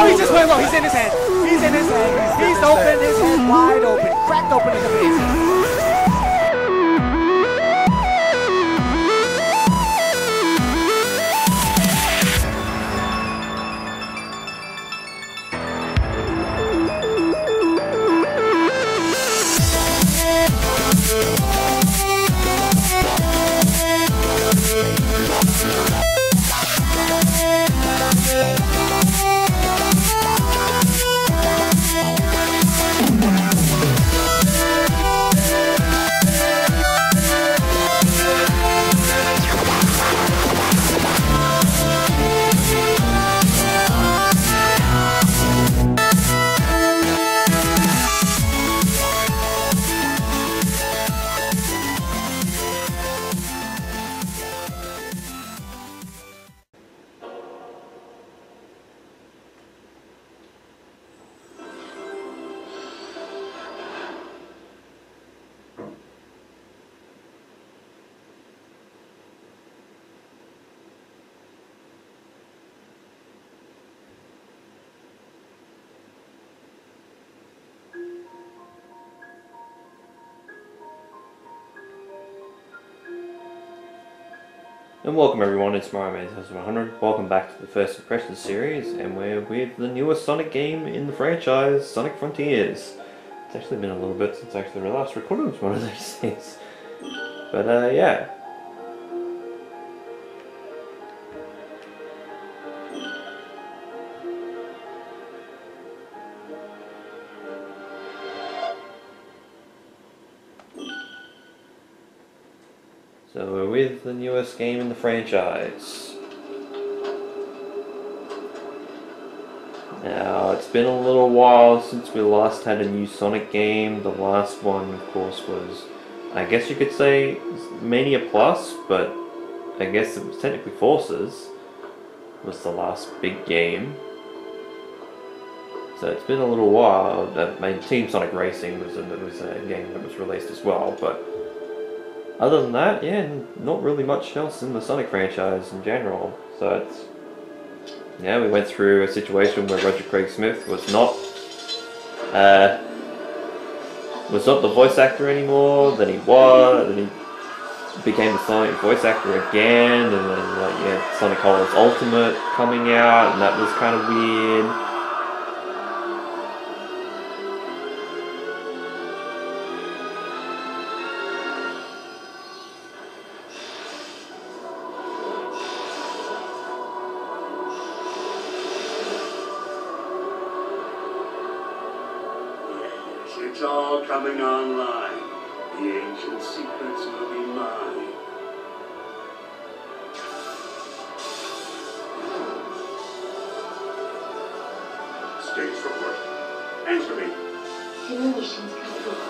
Oh, he just went low. He's in his head. He's in his head. He's open. His head wide open. Cracked open in the face. And welcome everyone, it's Mario 100. Welcome back to the First Impressions series, and we're with the newest Sonic game in the franchise, Sonic Frontiers. It's actually been a little bit since actually the last recording was one of those days. But yeah. So we're with the newest game in the franchise. Now, it's been a little while since we last had a new Sonic game. The last one, of course, was, I guess you could say, Mania Plus, but I guess it was technically Forces was the last big game. So it's been a little while. Team Sonic Racing was a game that was released as well, but other than that, yeah, not really much else in the Sonic franchise in general. So it's, yeah, we went through a situation where Roger Craig Smith was not the voice actor anymore. Then he was. Then he became the Sonic voice actor again, and then like, yeah, Sonic Colors Ultimate coming out, and that was kind of weird. It's all coming online. The ancient secrets will be mine. Stage report. Answer me. Simulations complete.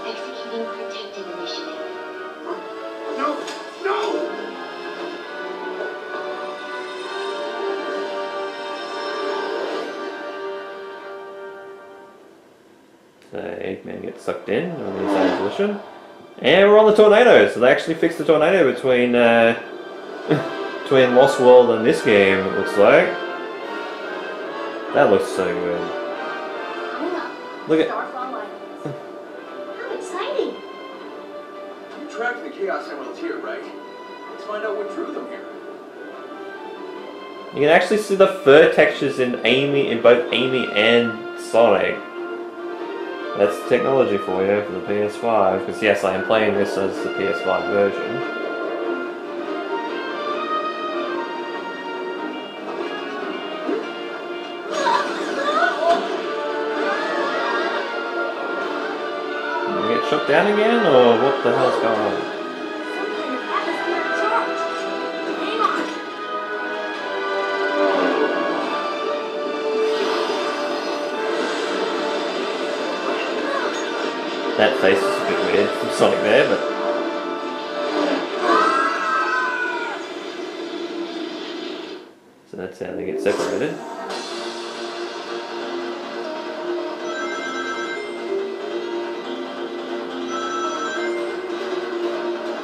Executing protected initiative. Huh? No! No! Eggman gets sucked in on his own volition. And we're on the tornado, so they actually fixed the tornado between between Lost World and this game, it looks like. That looks so good. Look at... How exciting! You tracked the Chaos Emeralds here, right? Let's find out what drew them here. You can actually see the fur textures in both Amy and Sonic. That's technology for you for the PS5, because yes, I am playing this as the PS5 version. Did we get shut down again, or what the hell's going on? That face is a bit weird from Sonic there, but... So that's how they get separated.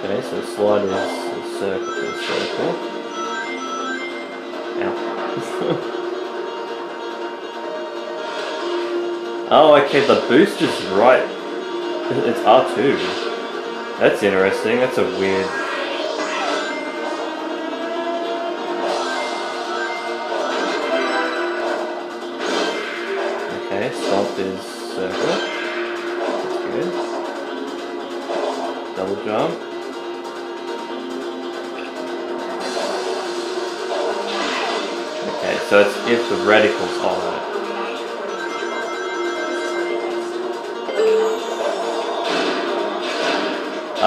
Okay, so the slide is a circle to a circle. Ow. Oh, okay, the boost is right. It's R2. That's interesting. That's a weird. Okay, stomp is circle. That's good. Double jump. Okay, so it's if the reticle's on it.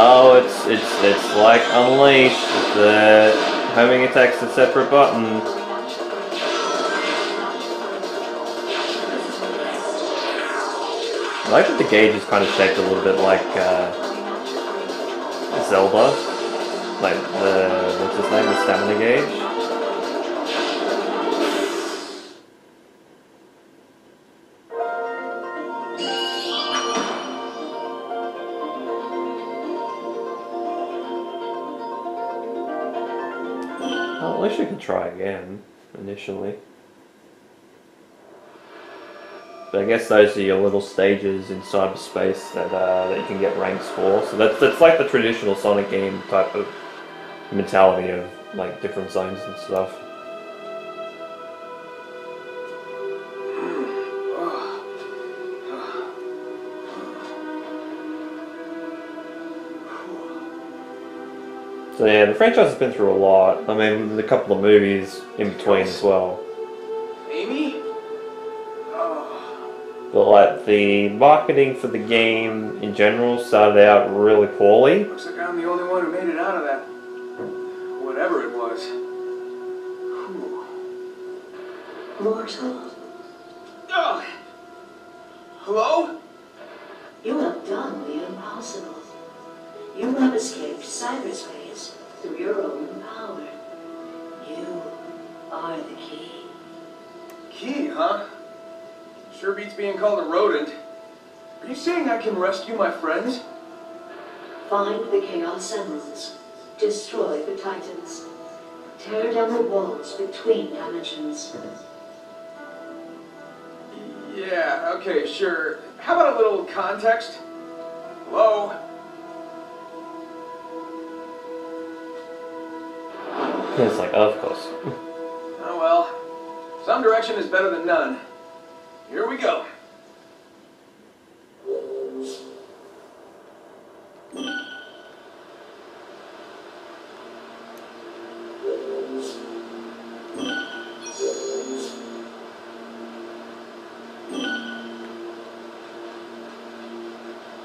Oh, it's like Unleashed. The homing attack's a separate button. I like that the gauge is kind of shaped a little bit like Zelda. Like what's his name? The stamina gauge. Well, at least you can try again, initially. But I guess those are your little stages in cyberspace that you can get ranks for. So that's like the traditional Sonic game type of mentality of like different zones and stuff. So yeah, the franchise has been through a lot. I mean, there's a couple of movies in between as well. Amy? But like the marketing for the game in general started out really poorly. Looks like I'm the only one who made it out of that. Whatever it was. Whew. Mortal, Oh. Hello? you have done the impossible. You have escaped cyberspace through your own power. You are the key. Key, huh? Sure beats being called a rodent. Are you saying I can rescue my friends? Find the Chaos Emeralds. Destroy the Titans. Tear down the walls between dimensions. Yeah, okay, sure. How about a little context? Hello? It's like, of course. Oh well. Some direction is better than none. Here we go.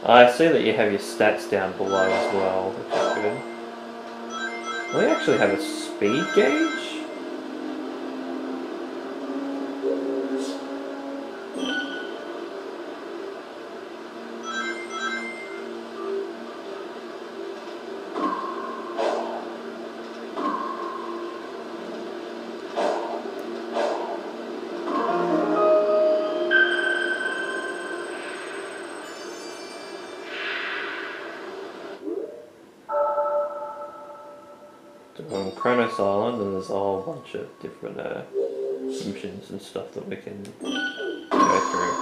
I see that you have your stats down below as well, which is good. Do we actually have a speed gauge? On Kronos Island, and there's a whole bunch of different missions and stuff that we can go through.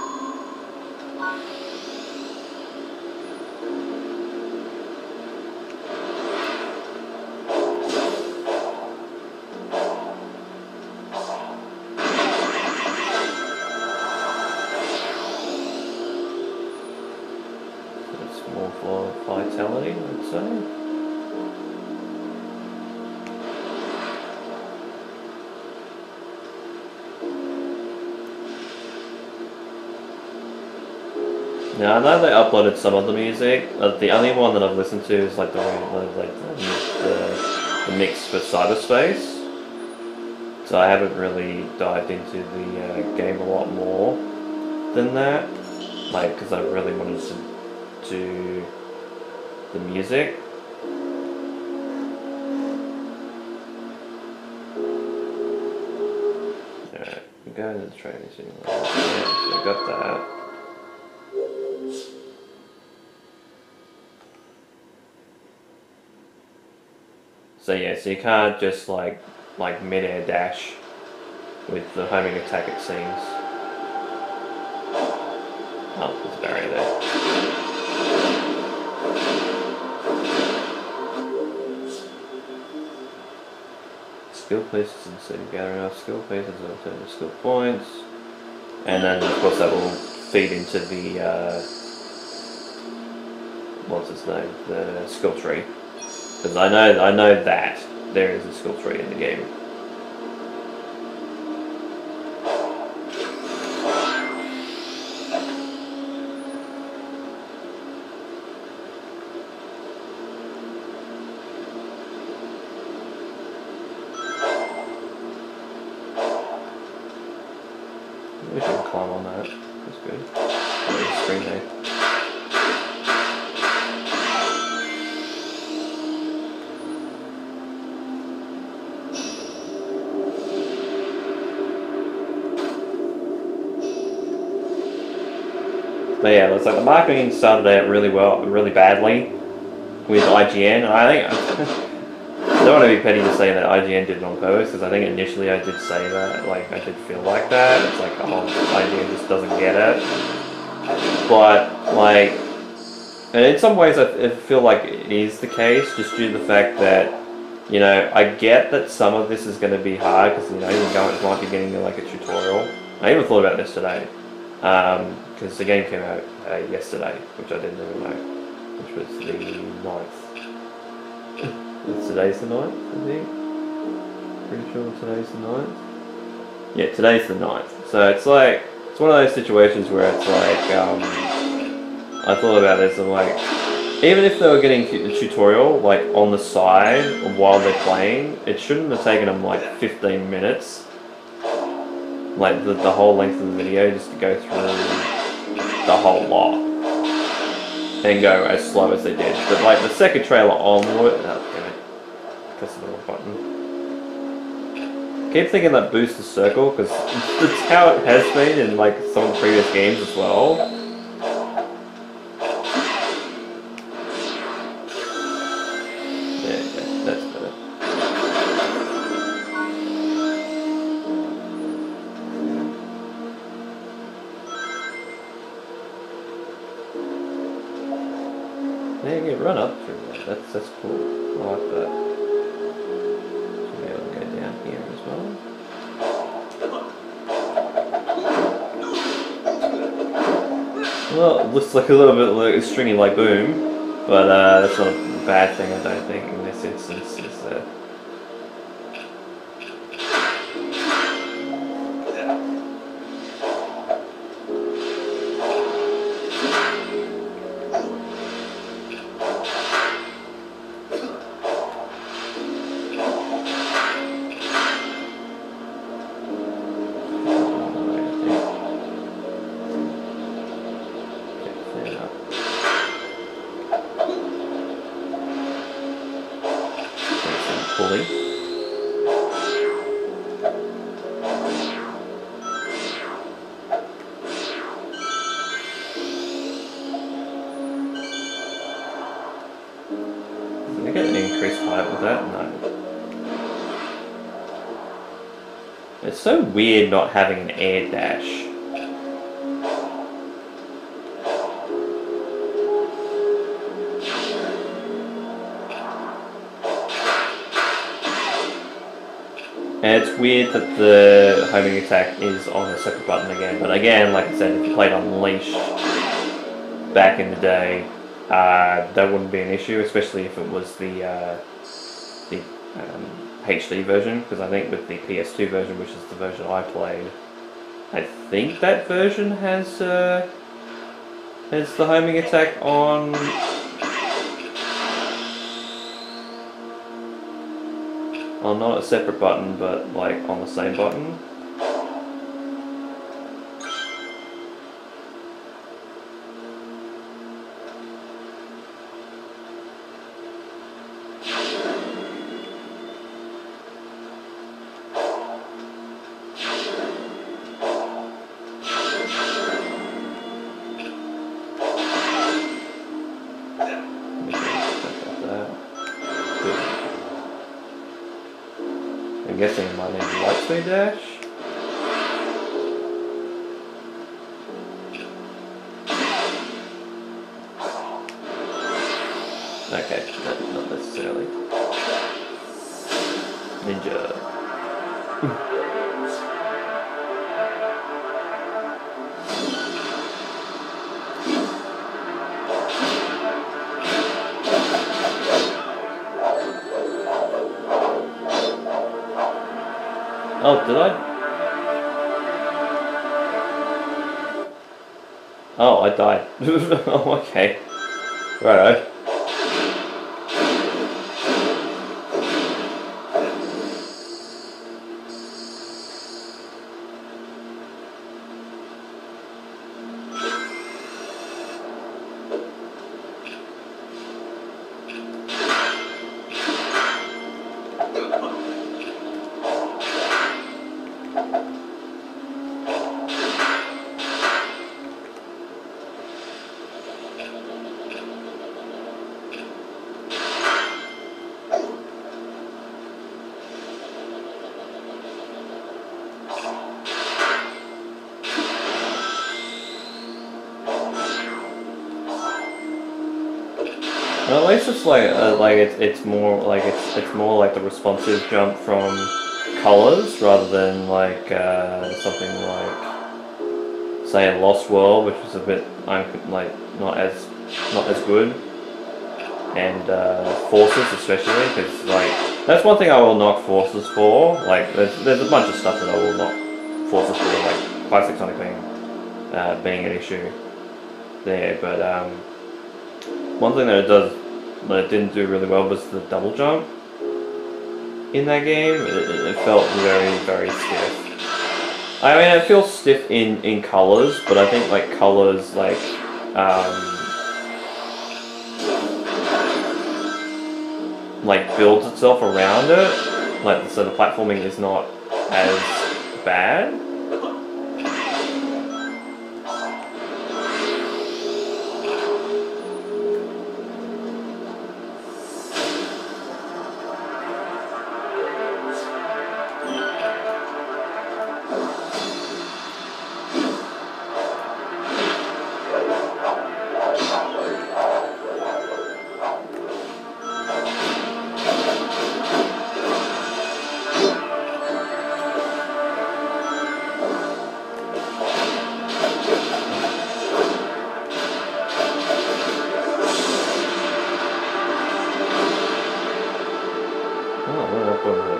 It's more for vitality, I'd say. Now I know they uploaded some of the music. The only one that I've listened to is like the mix for Cyberspace. So I haven't really dived into the game a lot more than that, like because I really wanted to do the music. Alright, I'm going to the training simulator. Yeah, so I got that. So yeah, so you can't just like mid-air dash with the homing attack, it seems. Oh, there's a barrier there. Skill places and so you gather enough skill places will turn to skill points. And then of course that will feed into the what's its name? The skill tree. Because I know that there is a skill tree in the game. We should climb on that. That's good. There's a screen there. But yeah, it's like the marketing started out really badly with IGN, and I think I don't want to be petty to say that IGN did it on purpose, because I think initially I did say that, like I did feel like that. It's like, oh, IGN just doesn't get it. But like, and in some ways I feel like it is the case, just due to the fact that, you know, I get that some of this is going to be hard, because, you know, you might be getting like a tutorial. I even thought about this today, because the game came out yesterday, which I didn't even know, which was the 9th. Today's the 9th, I think. Pretty sure today's the 9th. Yeah, today's the 9th. So it's like, it's one of those situations where it's like, I thought about this, and like, even if they were getting a tutorial, like, on the side while they're playing, it shouldn't have taken them like 15 minutes. Like, the whole length of the video, just to go through the whole lot. And go as slow as they did. But like, the second trailer onward, oh, damn it. Press the wrong button. Keep thinking that boost the circle, because that's how it has been in like some of the previous games as well. Yeah, that's better. Yeah, you can run up through that. That's cool. I like that. Should be able to go down here as well. Well, it looks like a little bit like a stringy like boom, but that's not a bad thing, I don't think, in this instance. Is pulley. Did I get an increased height with that? No. It's so weird not having an air dash. And it's weird that the homing attack is on a separate button again, but again, like I said, if you played Unleashed back in the day, that wouldn't be an issue, especially if it was the HD version, because I think with the PS2 version, which is the version I played, I think that version has the homing attack on... on not a separate button, but like on the same button. I'm guessing it might need a light speed dash. not necessarily. Ninja. Oh, did I? Oh, I died. Oh, okay. Righto. Well, at least it's like it's more like it's more like the responsive jump from colors rather than like something like say a Lost World, which is a bit like not as good, and Forces especially, because like that's one thing I will knock Forces for. Like there's a bunch of stuff that I will knock Forces for, like Classic Sonic being an issue there, but one thing that it didn't do really well was the double jump in that game. It felt very, very stiff. I mean, it feels stiff in colors, but I think like colors like builds itself around it. Like so, the platforming is not as bad.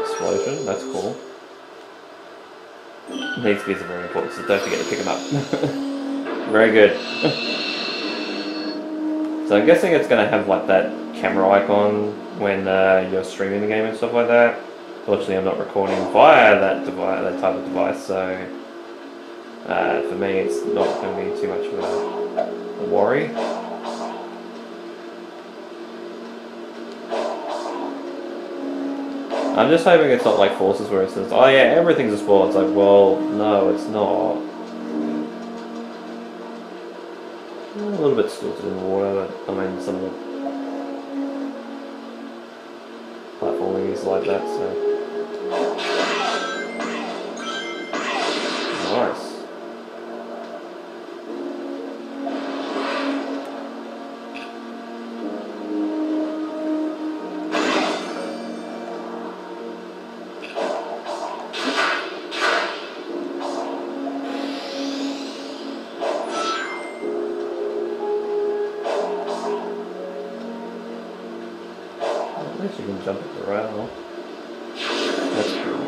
Explosion, that's cool. These speeds are very important, so don't forget to pick them up. Very good. So I'm guessing it's going to have like that camera icon when you're streaming the game and stuff like that. Fortunately, I'm not recording via that type of device, so for me it's not going to be too much of a worry. I'm just hoping it's not like Forces where it says, oh yeah, everything's a spoil. It's like, well, no, it's not. A little bit stilted in the water, but I mean, some of the platforming is like that, so. Nice. At least you can jump at the rail. That's cool.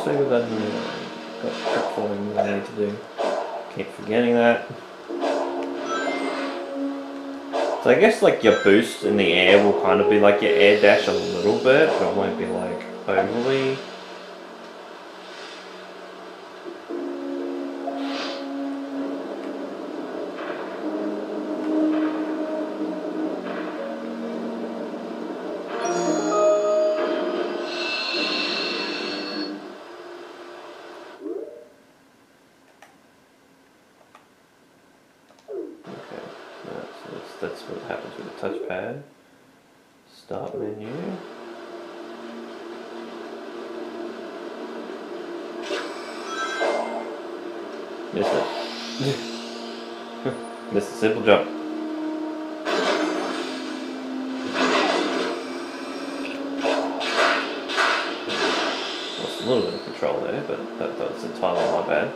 Maybe that got platforming that I need to do. Keep forgetting that. So I guess like your boost in the air will kind of be like your air dash a little bit, but it won't be like overly. touchpad. Start menu. Missed it. Missed a simple jump. Lost a little bit of control there, but that was entirely my bad.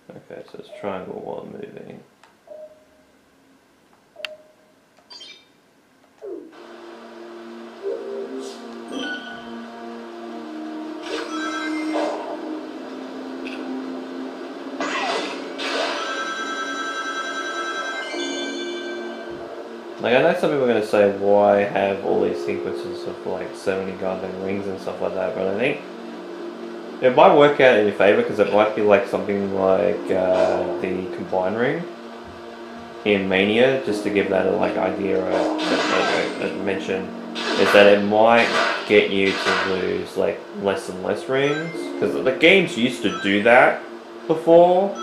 Okay, so it's triangle while moving. Like, I know some people are going to say, why have all these sequences of like 70 goddamn rings and stuff like that, but I think it might work out in your favor because it might be like something like the combine ring in Mania, just to give that a like idea I mentioned, is that it might get you to lose like less and less rings, because the games used to do that before.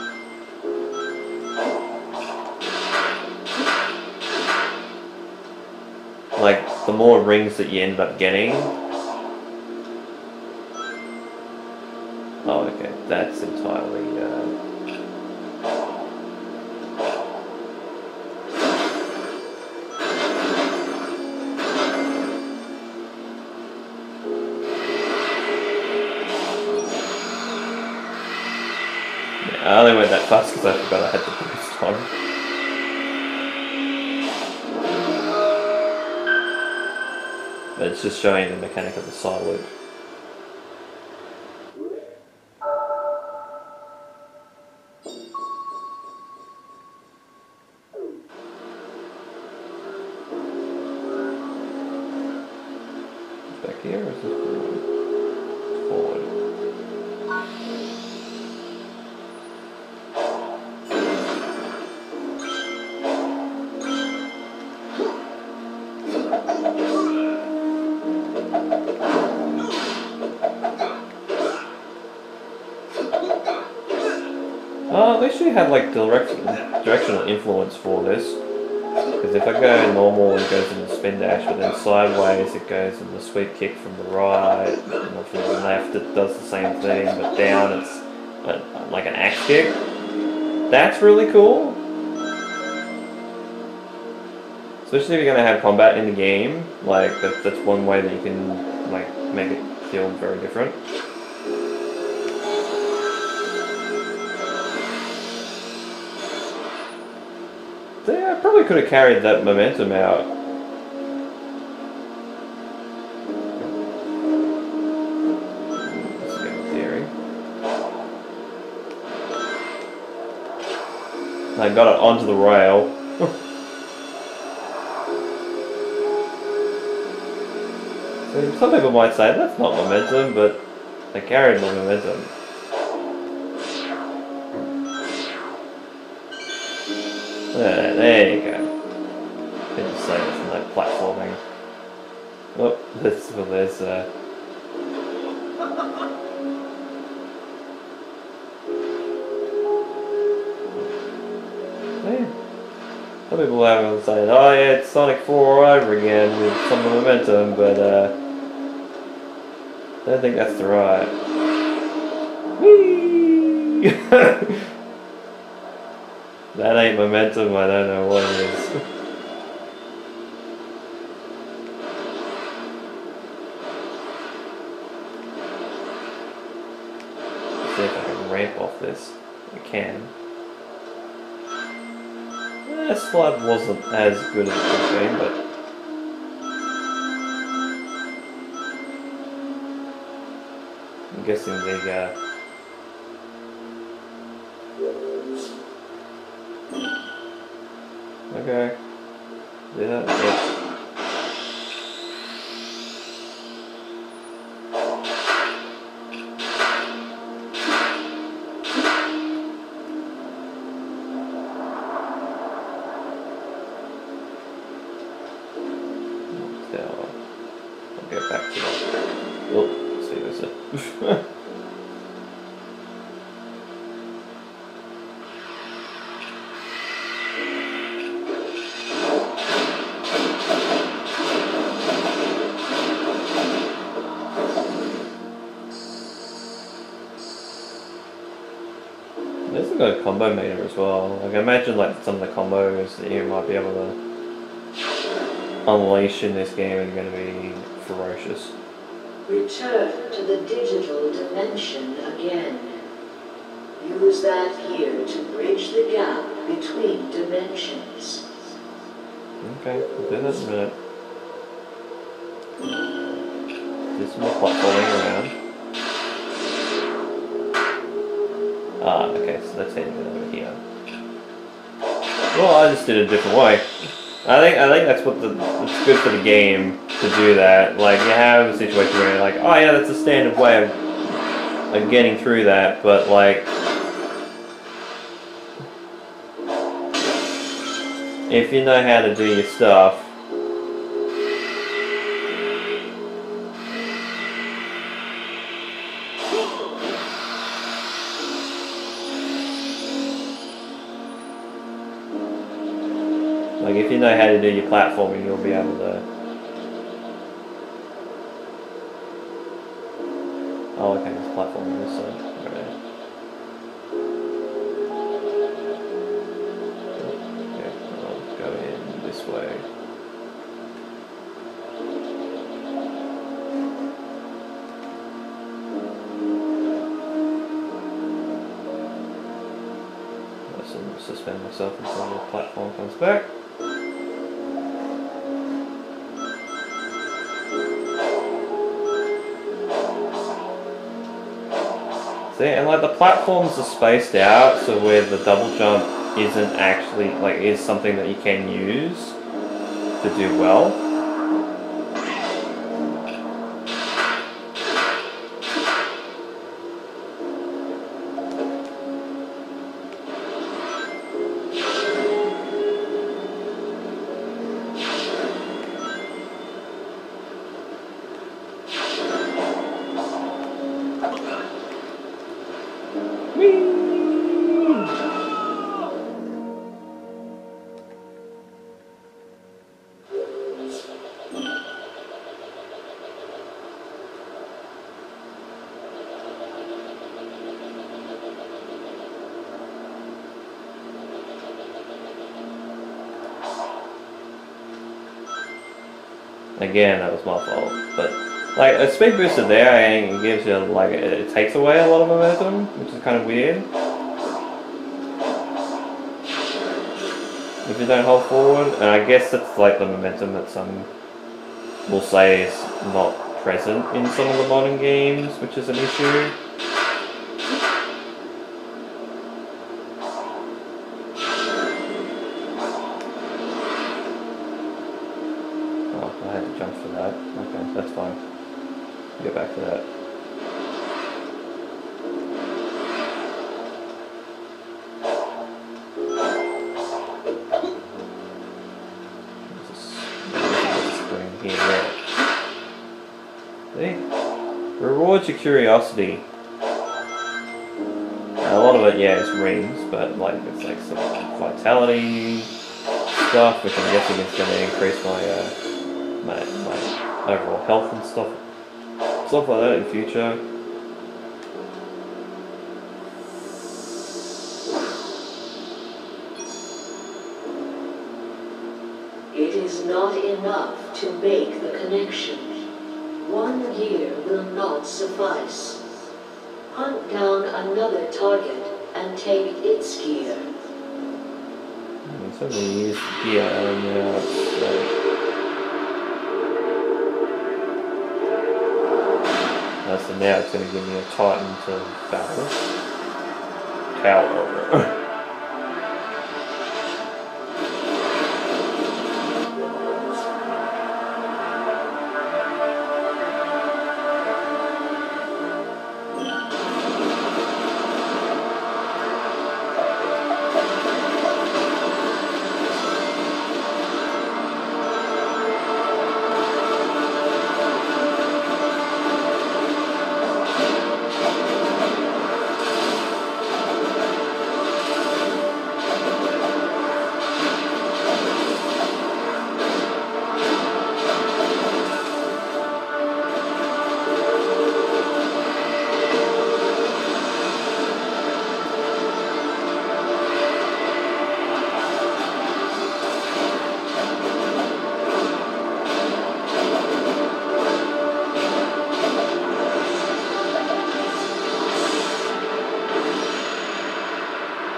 Like, the more rings that you end up getting. Oh, okay, that's entirely, yeah, I only went that fast because I forgot I had the boost on. But it's just showing the mechanic of the side loop. Back here, or is this forward? Forward. They should have like directional influence for this, because if I go normal, it goes in the spin dash, but then sideways it goes in the sweep kick from the right, and from the left it does the same thing, but down it's like an axe kick. That's really cool, especially if you're going to have combat in the game. Like that's one way that you can like make it feel very different. Yeah, I probably could have carried that momentum out. That's a good theory. I got it onto the rail. So some people might say that's not momentum, but I carried my momentum. There you go. Didn't say it's like platforming. Oh, there's yeah. Some people have saying, oh yeah, it's Sonic 4 all over again with some momentum, but I don't think that's the right. Whee! That ain't momentum, I don't know what it is. Let's see if I can ramp off this. I can. That slide wasn't as good as it could have been, but I'm guessing the okay. Yeah, yeah. There's a good combo meter as well. Like I imagine like some of the combos that you might be able to unleash in this game are going to be ferocious. Return to the digital dimension again. Use that here to bridge the gap between dimensions. Okay, we'll do that in a minute. Do some more platforming around. Ah, okay, so that's heading over here. Well, I just did it a different way. I think that's what it's good for the game to do that. Like you have a situation where you're like, oh yeah, that's a standard way of getting through that, but like if you know how to do your stuff, like if you know how to do your platforming, you'll be able to. Oh, okay, it's platforming this side. Alright. Okay, I'll go in this way. I'll suspend myself until the platform comes back. See, and like the platforms are spaced out, so where the double jump isn't actually, like, is something that you can use to do well. Again, that was my fault, but like a speed booster there, and it gives you like it takes away a lot of momentum, which is kind of weird. If you don't hold forward, and I guess it's like the momentum that some will say is not present in some of the modern games, which is an issue. I had to jump for that. Okay, that's fine. Get back to that. Screen here. See? Rewards your curiosity. A lot of it, yeah, is rings, but like it's like some vitality stuff, which I'm guessing is going to increase my overall health and stuff like that in future. It is not enough to make the connection. 1 year will not suffice. Hunt down another target and take its gear. So many years gear, and so now it's going to give me a Titan to battle. Tower over.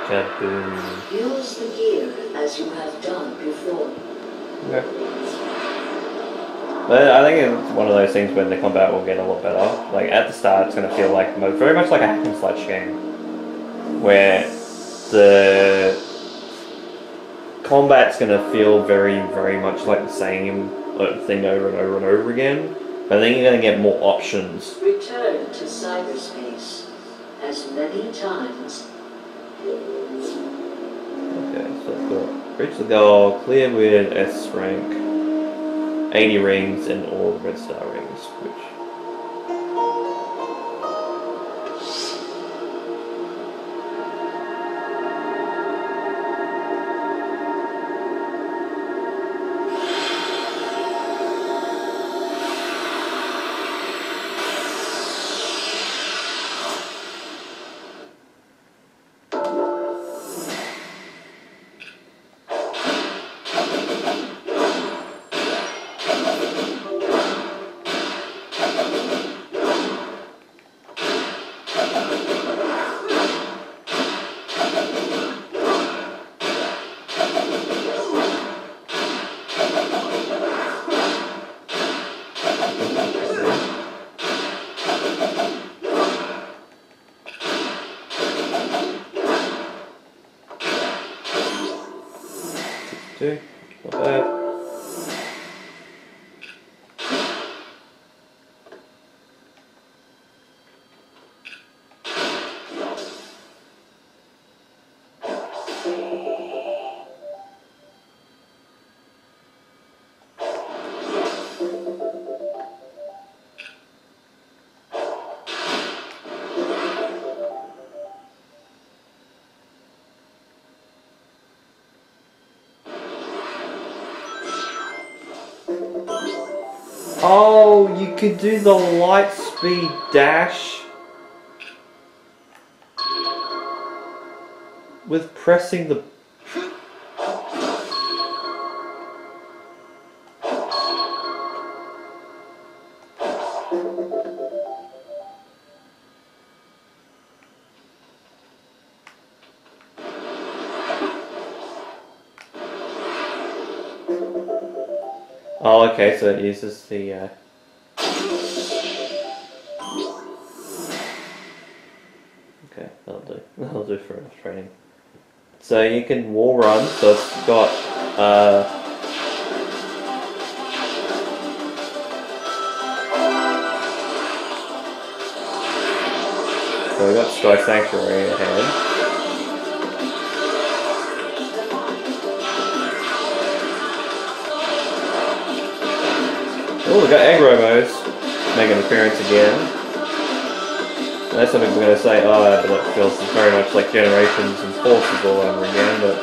Kaboom. Use the gear as you have done before. Okay. But I think it's one of those things when the combat will get a lot better. Like at the start, it's going to feel like very much like a hack and slash game, where the combat's going to feel very much like the same thing over and over and over again. But then you're going to get more options. Return to cyberspace as many times. Okay, so I've got reach the goal, clear with S rank, 80 rings, and all the red star rings, which. Two, not bad. Oh, you could do the light speed dash with pressing the. Oh, okay, so it uses the, Okay, that'll do. That'll do for enough training. So you can wall run, so it's got, so we got Sky Sanctuary ahead. Oh, we got aggro modes make an appearance again. And that's something we're going to say, oh, but that feels very much like Generations and Forces all over again, but.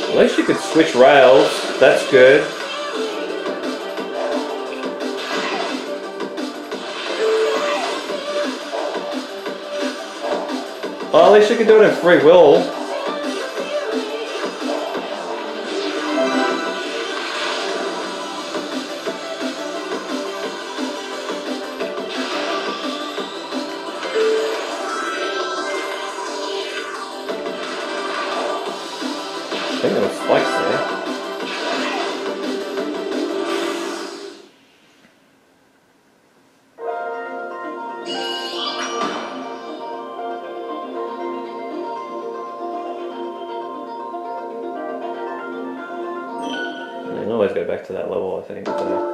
At least you could switch rails, that's good. Well, at least you can do it in free will. I think there were spikes there. You can always go back to that level, I think. So.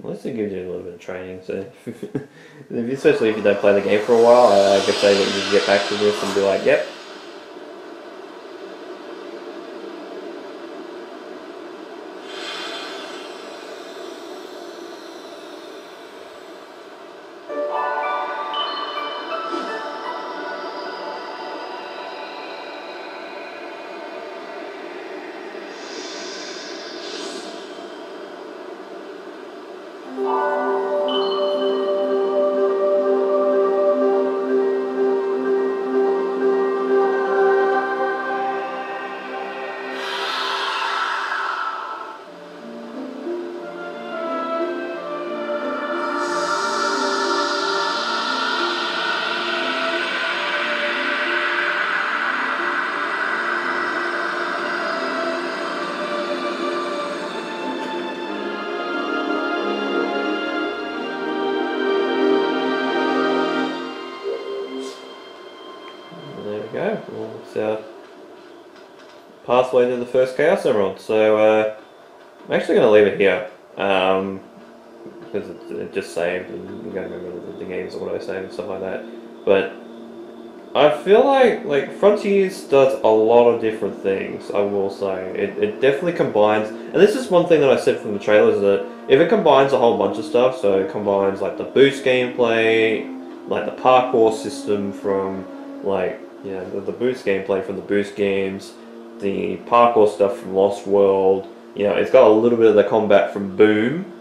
At least it gives you a little bit of training, so especially if you don't play the game for a while, I could say that you can get back to this and be like, yep. It's our pathway to the first Chaos Emerald. So I'm actually going to leave it here. Because it just saved, and you gotta remember the games or what I saved and stuff like that. But I feel like Frontiers does a lot of different things. I will say it definitely combines, and this is one thing that I said from the trailers, that if it combines a whole bunch of stuff, so it combines like the boost gameplay, like the parkour system from the boost gameplay from the Boost games, the parkour stuff from Lost World. It's got a little bit of the combat from Boom.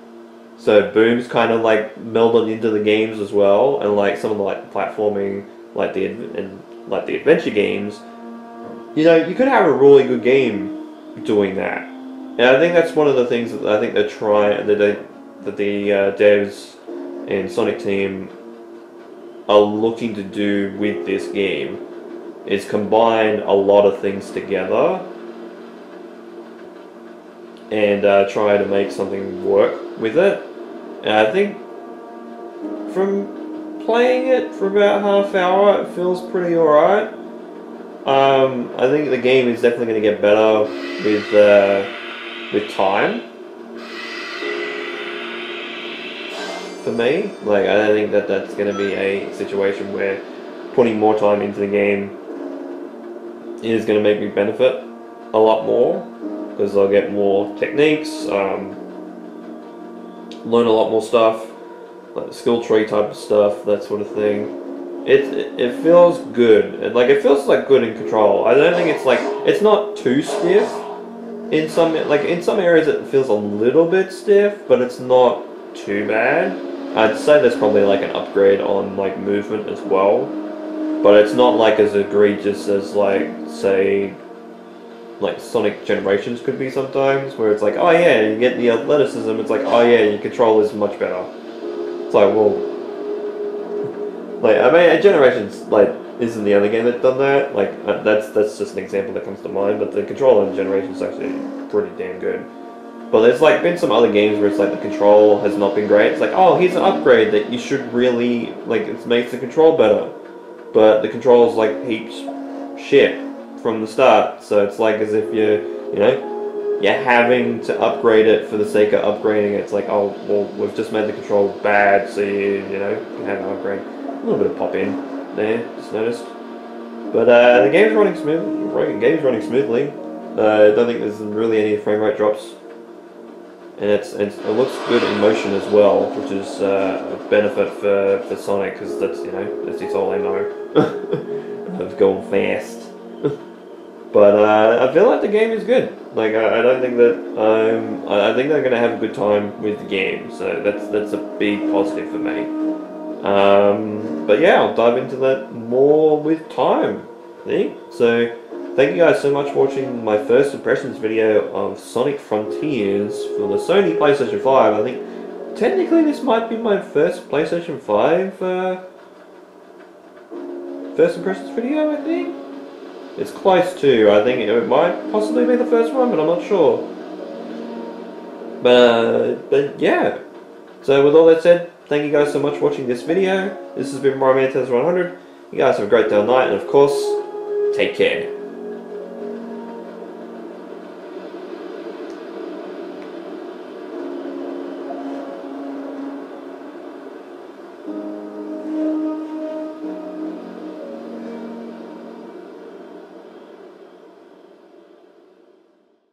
So Boom's kind of like melded into the games as well, and like some of the platforming, like the adventure games. You could have a really good game doing that, and I think that's one of the things that I think they're trying that the devs and Sonic team are looking to do with this game, is combine a lot of things together and try to make something work with it. And I think from playing it for about half hour, it feels pretty alright. I think the game is definitely going to get better with time. For me, I don't think that that's going to be a situation where putting more time into the game is going to make me benefit a lot more, because I'll get more techniques, learn a lot more stuff, like the skill tree type of stuff, that sort of thing. It feels good. It feels good in Control. I don't think it's not too stiff. In some areas it feels a little bit stiff, but it's not too bad. I'd say there's probably an upgrade on movement as well, but it's not as egregious as say Sonic Generations could be sometimes, where it's oh yeah, you get the athleticism, it's oh yeah, your control is much better. It's well, I mean, Generations isn't the only game that's done that. That's just an example that comes to mind, but the control in Generations is actually pretty damn good. But there's been some other games where it's the control has not been great. It's oh, here's an upgrade that you should really it makes the control better, but the control's heaps shit from the start. So it's as if you're having to upgrade it for the sake of upgrading it. It's oh well, we've just made the control bad, so you can have an upgrade. A little bit of pop in there, just noticed. But the game's running smoothly. I don't think there's really any frame rate drops, and it looks good in motion as well, which is a benefit for Sonic, because that's that's his whole MO of going fast. But I feel like the game is good. I don't think that I think they're gonna have a good time with the game. So that's a big positive for me. But yeah, I'll dive into that more with time, I think. So thank you guys so much for watching my first impressions video of Sonic Frontiers for the Sony PlayStation 5. I think technically this might be my first PlayStation 5 first impressions video, I think. It's close to. I think it might possibly be the first one, but I'm not sure. But yeah. So with all that said, thank you guys so much for watching this video. This has been MarioManTez100. You guys have a great day or night, and of course, take care.